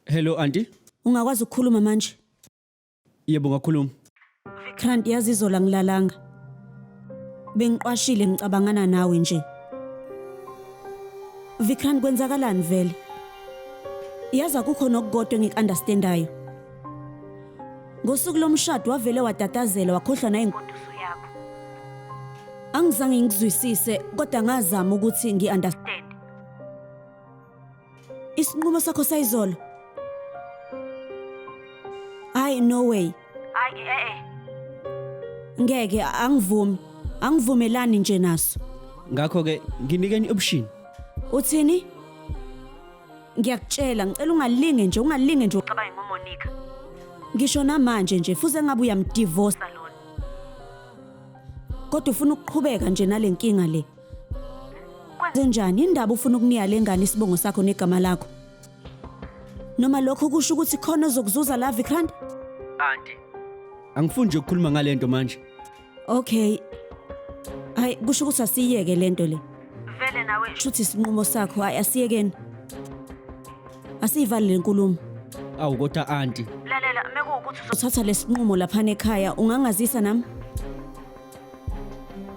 Hello auntie. Ungakwazi ukukhuluma manje? Yebo ngakhuluma. Vikrant yazi izola ngilalanga. Bengiqwashile ngicabangana nawe nje. Vikrant kwenzakalani vele? Yazi akukho nokugodwa engikunderstandayo. Ngosuku lomshado wavele watatazela wakhohlwa na ingoduso yakho. Angizange ngizwisise kodwa ngazama ukuthi ngiunderstand. Isinqumo sakho sayizolo. Hayi no way. Hayi ngeke angivumi. Angivumelani nje naso. Ngakho ke nginikeni option. Uthini? Ngiyakutshela ngicela ungalinge nje ucabange ngoMonica. Ngisho namanje nje fuze ngabe uyamdivorce lona. Kodwa ufuna ukuqhubeka nje nalenkinga le. Kwenze njani indaba ufuna ukuniya lengane isibongo sakho negama lakho? Noma lokho kusho ukuthi khona ozokuzuza la Vikrant? Auntie. Angifuni nje ukukhuluma ngalento manje. Okay. Hayi kusho ukuthi asiyeke lento le. Vele nawe shuthi isinqumo sakho hayi asiyekeni. Asivale lenkulumo. Awu kodwa auntie. Lalela mekuwukuthi uzothatha lesinqumo lapha ekhaya ungangazisa nami.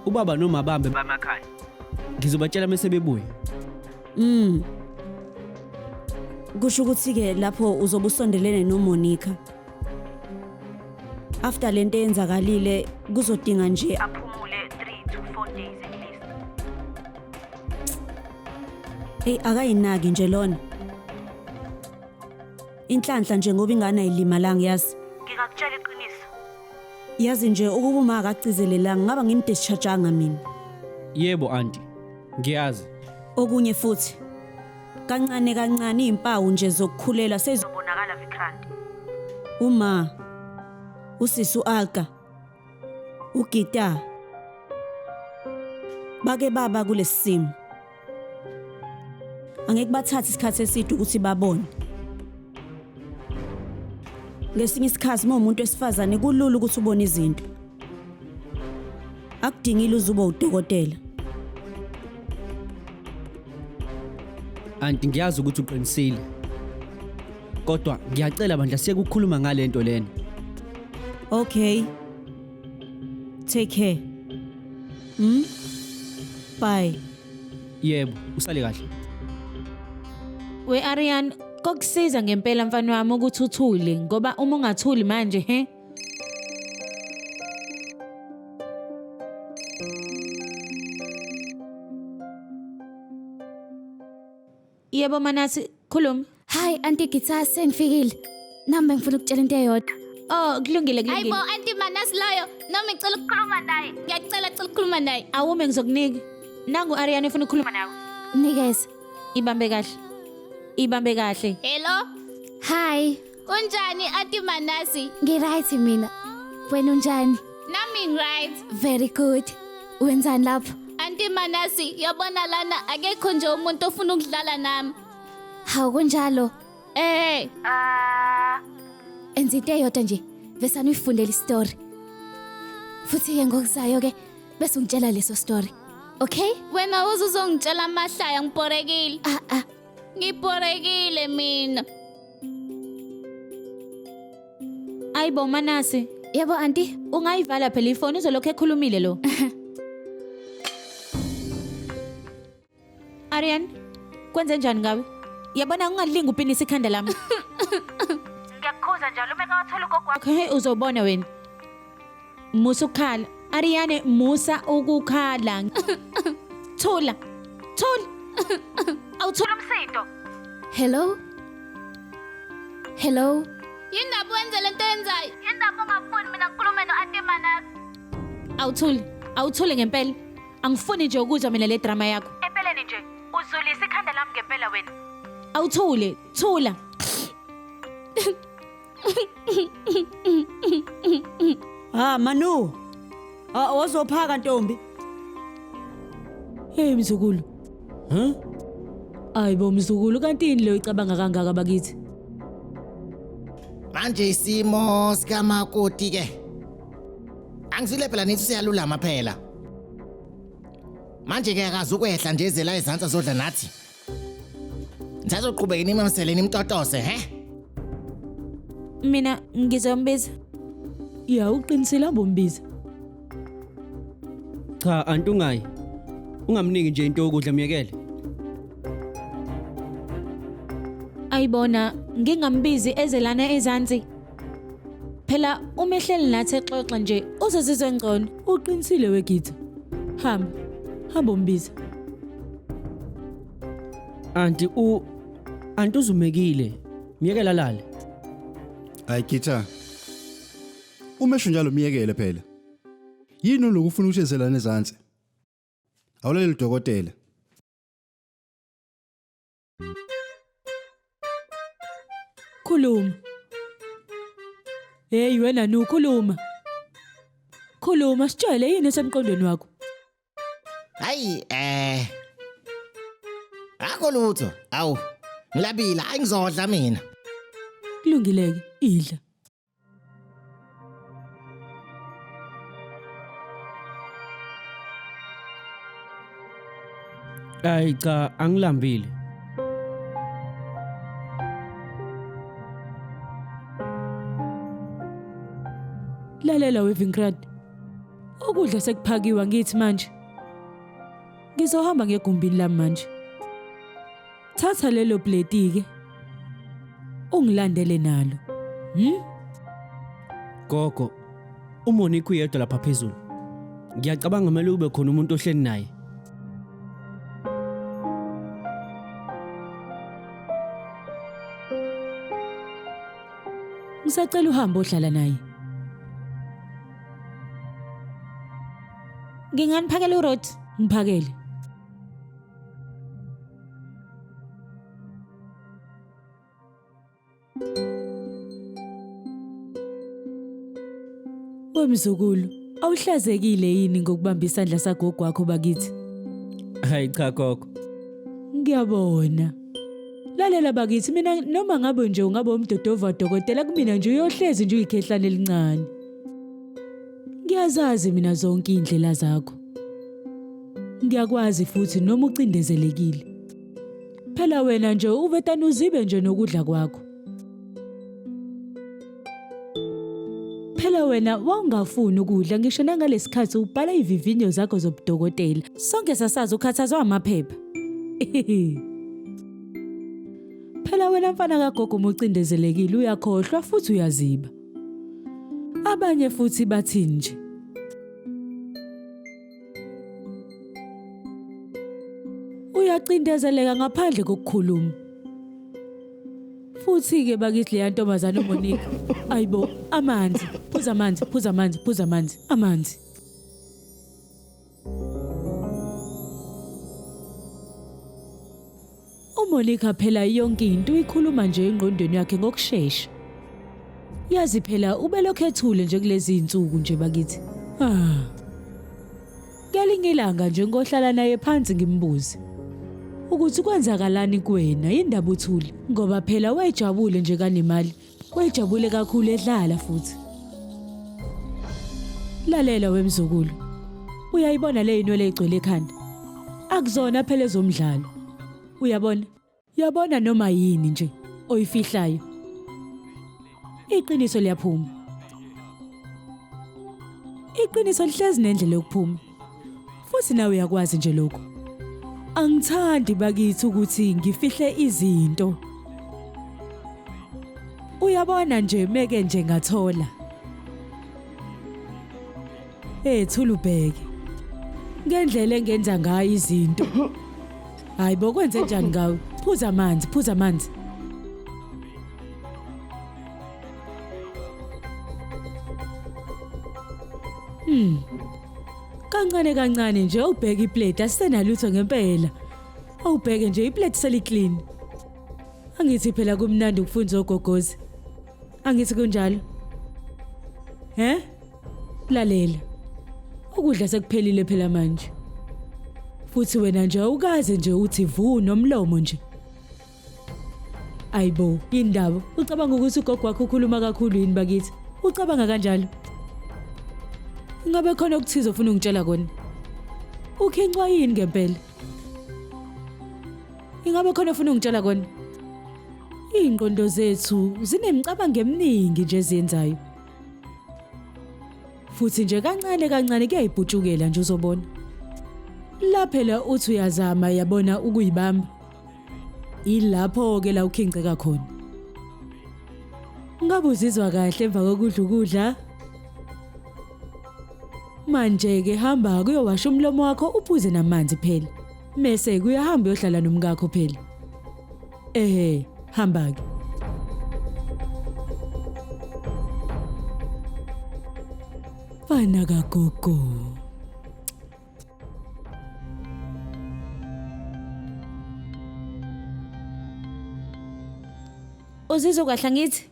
Ubaba noma bambe bamakhaya. Ngizobatshela mase bebuya. Kusho ukuthi ke lapho uzobe usondelene noMonica. After lento eyenzakalile kuzodinga nje aphumule 3 to 4 days at least. Hey akayinaki nje lona. Inhlanhla nje ngoba ingane ayilimalanga yazi. Ngikakutshela iqiniso. Yazi nje ukuba uma akacizelelanga ngaba ngimdischargeanga mina. Yebo auntie. Ngiyazi. Okunye futhi kancane impawu nje zokukhulela sezobonakala Vikrant. Uma usisi uAlka uGita bake baba kulesimo. Angeke bathathe isikhathi eside ukuthi babone. Ngesinye isikhathi umuntu wesifazane kulula ukuthi ubone izinto. Akudingile uzuba udokotela. Auntie ngiyazi ukuthi uqinisile. Kodwa ngiyacela bandla siye ukukhuluma ngalento lena. Okay. Take care. Bye. Yebo, usale kahle. We Arian, kokusiza ngempela mfana wami ukuthi uthule ngoba uma ungathuli manje he. Yebo Manasi, khuluma. Hi Auntie Gita sengifikile. Nami ngifuna ukutshela into eyodwa. Oh, kulungile. Hayibo Auntie Manasi loyo. Noma ngicela ukukhuluma naye. Ngiyacela ukukhuluma naye. Awume ngizokunika. Nangu Arian ufuna ukukhuluma nawe. Nikeza. Ibambe kahle. Hello. Hi. Unjani Auntie Manasi? Ngiright mina. Wena unjani? Nami right. Very good. Wenzani lapho? Auntie Manasi, yabona lana akekho nje umuntu ofuna ukudlala nami. Hawu kunjalo. Enza into eyodwa nje. Vesana uyifundele istory. Futhi ke ngokuzayo ke bese ungitshela leso story. Okay? Wena uzongitshela amahlaya ngiporekile. Ngiporekile mina. Ayibo Manasi. Yebo Auntie, ungayivala phela ifoni uzolokho ekhulumile lo. Arian, kwenze njani ngawe? Yabona ungalingi upinisa ikhanda lami. Ngiyakukhuza njalo uma ngawathola ugogo wakho. Okay, uzobona wena. Musa ukukhala. Ariane, musa ukukhala. Thula. Awuthula umsindo. Hello? Yindaba wenze lento yenzayo. Yindaba ungafuni mina ngikhulume no-Auntie Manasi. Awuthule ngempela. Angifuni nje ukuzwa mina le drama yakho. Empeleni nje uzulisa ikhanda lami ngempela wena. Awuthule, thula. Manu. Wozophaka ntombi. Hey mzukulu. Ayibo mzukulu kanti ini lo icabanga kangaka bakithi? Manje isimo sikamakoti ke. Angizile phela nithi siyalulama phela. Manje ke akazukwehla nje ezela izantsa zodla nathi. Nisazoqhubeka nimamseleni imtotose he? Mina ngizombiza. Ya uqinisile abombiza. Cha antungayi. Ungamniki nje into yokudla myekele. Ayibona ngingambizi ezelana ezansi. Phela umehleli nathi exoxa nje uzozizwe ngcono. Uqinisile wegitha. Hamba umbiza. Anti uzumekile. Myekela lale. Hayi Githa. Umesho njalo miyekele phela. Yini lokufuna ukuthenzelana ezansi? Awulaleli dokotela. Khuluma. Hey wena nukhuluma. Khuluma sitshele yini esemqondweni wakho? Hayi akho lutho. Awu. Ngilabila ayingizodla mina. Kulungileke idla. Ay cha angilambile. Lalela weVinkrad. Ukudla sekuphakiwe ngithi manje. Ngizohamba ngegumbini lami manje. Thatha lelo plate ke. Ungilandele nalo. Gogo. uMonique uyedwa lapha phezulu. Ngiyacabanga kumele ube khona umuntu ohleli naye. Ngisacela uhambe ohlala naye. Nginganiphakela uroti. Ngiphakele. Wemzukulu, awuhlazekile yini ngokubamba isandla sagogo wakho bakithi? Hayi cha gogo. Ngiyabona. Lalela bakithi mina noma ngabe nje ungabe umdodova dokotela kumina nje uyohlezi nje uyikhehlane elincane. Ngiyazazi mina zonke indlela zakho. Ngiyakwazi futhi noma ucindezelekile. Phela wena nje uvetana uzibe nje nokudla kwakho. Phela wena wawungafuni ukudla ngisho nangalesikhathi ubhala ivivinyo zakho zobudokotela. Sonke sasazi ukhathazwa amaphepha. Phela wena mfana kagogo umucindezelekile uyakhohlwa futhi uyaziba. Abanye futhi bathi nje. Uyacindezeleka ngaphandle kokukhuluma. Futhi ke bakithi le ntombazana uMonique. Ayibo, amanzi, phuza amanzi, phuza amanzi, phuza amanzi, amanzi. uMonique phela yonke into uyikhuluma nje engqondweni yakhe ngokusheshsha. Yazi phela ubelokhethule nje kulezi insuku nje bakithi. Ngelinye ilanga nje ngohlala naye phansi ngimbuze ukuthi kwenzakalani kuwena indaba uthuli ngoba phela wayejabule nje kanemali. Wayejabule kakhulu edlala futhi. Lalela wemzukulu. Uyayibona le inwele egcwele ekhanda. Akuzona phela ezomdlalo. Uyabona? Yabona noma yini nje oyifihlayo. Iqiniso liyaphuma. Iqiniso lihlezi nendlela yokuphuma. Futhi nawe uyakwazi nje lokho. Angithandi bakithi ukuthi ngifihle izinto. Uyabona nje meke nje ngathola. Thulubheke. Ngendlela engenza ngayo izinto. Hayibo kwenze njani ngawe? Phuza amanzi, phuza amanzi. Kancane kancane nje ubheka iplate asisenalutho ngempela. Awubheke nje iplate seliclean. Angithi phela kumnandi ukufunza ogogozi. Angithi kunjalo. Lalela. Ukudla sekuphelile phela manje. Futhi wena nje ukaze nje uthi vu nomlomo nje. Ayibo, indaba. Ucabanga ukuthi ugogo wakho ukhuluma kakhulu yini bakithi? Ucabanga kanjalo? Ngabe khona ukuthiza ufuna ungitshela kona? Ukhincwa yini ngempela? Ingabe khona ufuna ungitshela kona? Ingqondo zethu zinemicabango eminingi nje ezenzayo. Futhi nje kancane kancane kuyayibhutshukela nje uzobona. La phela uthi uyazama yabona ukuyibamba. Ilapho ke la ukhinceka khona. Ngabe uzizwa kahle emva kokudla ukudla? Manje ke hamba kuyowasha umlomo wakho uphuze namanzi phela. Mase kuyahamba uyohlala nomngakho phela. Hamba ke. Fana kagogo. Uzizwa kahle ngithi?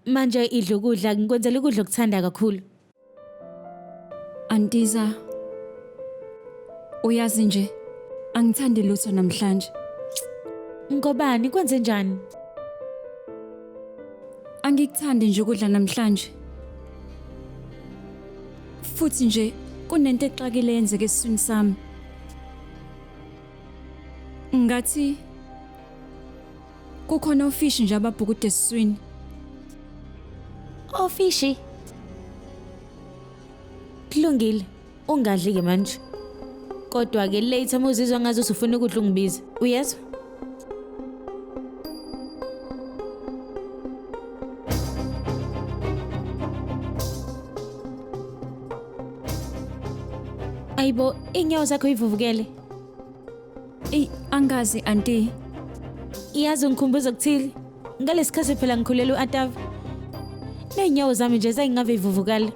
Manje idla ukudla ngikwenzela ukudla okuthanda kakhulu. Antiza, uyazi nje, angithandi lutho namhlanje. Ngobani kwenze njani? Angikuthandi nje ukudla namhlanje. Futhi nje kunento exakile yenzeke esiswini sami. Ngathi kukhona ofishi nje ababhukude esiswini. Ofishi. Kulungile, ungadli ke manje. Kodwa ke later muzizwa ngazi usufuna ukudla ungibize. Uyezwa? Ayibo, inyawo zakho ivuvukele. Angazi auntie. Iyazi ungikhumbuza ukuthini? Ngalesikhathi phela ngikhulela uAtava. Neinyawo zami nje zayingave ivuvukala.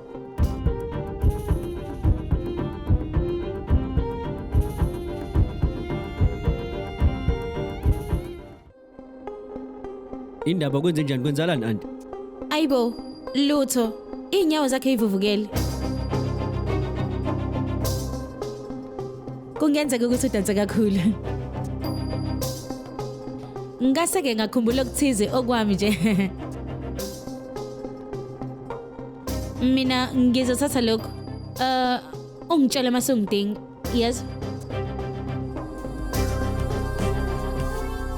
Indaba kwenze njani kwenzalani anti? Ayibo, lutho. Inyawo zakhe ivuvukele. Kungenzeka ukuthi udansa kakhulu. Ngase ke ngakhumbula ukuthize okwami nje. Mina ngizothatha lokho. Ungitshela mase ungidinga. Yes.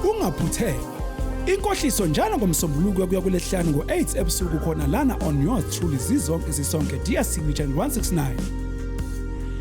Ungaphutheka. Inkohliso njalo ngomsombuluko kuya kulesihlanu ngo8 ebusuku khona lana on yours truly zizonke sisonke dear signature 169.